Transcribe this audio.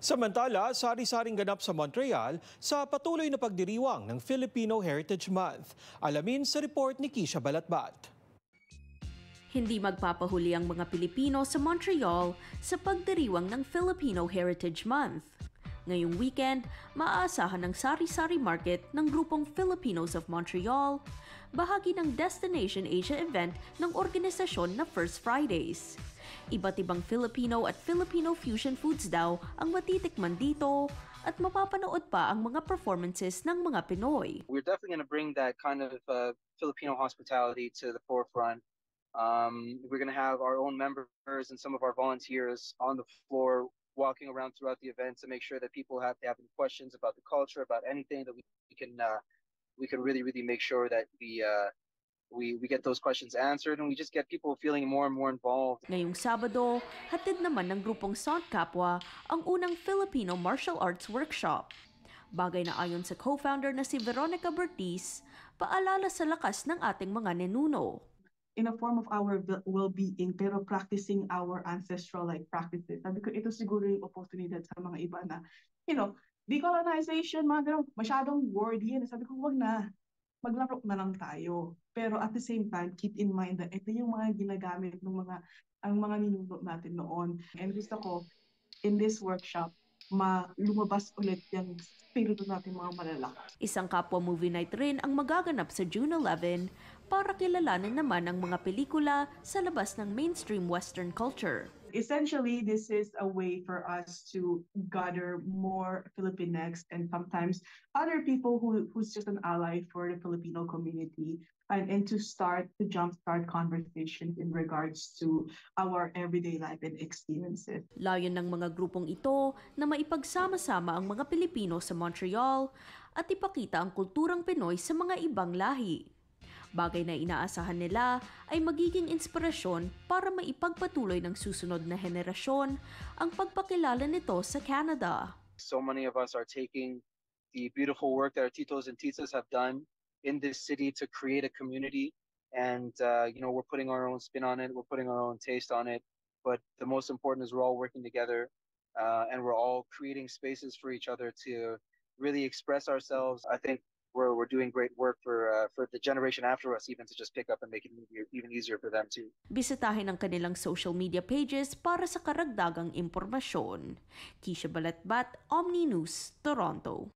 Samantala, sari-saring ganap sa Montreal sa patuloy na pagdiriwang ng Filipino Heritage Month. Alamin sa report ni Kisha Balatbat. Hindi magpapahuli ang mga Pilipino sa Montreal sa pagdiriwang ng Filipino Heritage Month. Ngayong weekend, maaasahan ng sari-sari market ng grupong Filipinos of Montreal, bahagi ng Destination Asia event ng organisasyon na First Fridays. Iba't ibang Filipino at Filipino fusion foods daw ang matitikman dito at mapapanood pa ang mga performances ng mga Pinoy. We're definitely going to bring that kind of Filipino hospitality to the forefront. We're going to have our own members and some of our volunteers on the floor walking around throughout the event to make sure that people have any questions about the culture, about anything that we can really make sure that we get those questions answered and we just get people feeling more and more involved. Ngayong Sabado, hatid naman ng grupong Sant Kapwa ang unang Filipino martial arts workshop. Bagay na ayon sa co-founder na si Veronica Bertiz, paalala sa lakas ng ating mga ninuno. In a form of our well-being pero practicing our ancestral practices. Sabi ko, ito siguro yung oportunidad sa mga iba na, decolonization, mga ganun, masyadong wordy yan. Sabi ko, wag na. Maglaro na lang tayo. Pero at the same time, keep in mind that ito yung mga ginagamit ng ang mga ninuno natin noon. And gusto ko, in this workshop, lumabas ulit yung spirito natin mga malalaki. Isang kapwa movie night rin ang magaganap sa June 11 para kilalanin naman ang mga pelikula sa labas ng mainstream Western culture. Essentially, this is a way for us to gather more Filipinx and sometimes other people who's just an ally for the Filipino community and to jumpstart conversations in regards to our everyday life and experiences. Layon ng mga grupong ito na maipagsama-sama ang mga Pilipino sa Montreal at ipakita ang kulturang Pinoy sa mga ibang lahi. Bagay na inaasahan nila ay magiging inspirasyon para maipagpatuloy ng susunod na henerasyon ang pagpakilala nito sa Canada. So many of us are taking the beautiful work that our titos and titas have done in this city to create a community, and we're putting our own spin on it, we're putting our own taste on it, but the most important is we're all working together and we're all creating spaces for each other to really express ourselves. I think we're doing great work for the generation after us, even to just pick up and make it even easier for them too. Bisitahin ang kanilang social media pages para sa karagdagang impormasyon. Kisha Balatbat, Omni News, Toronto.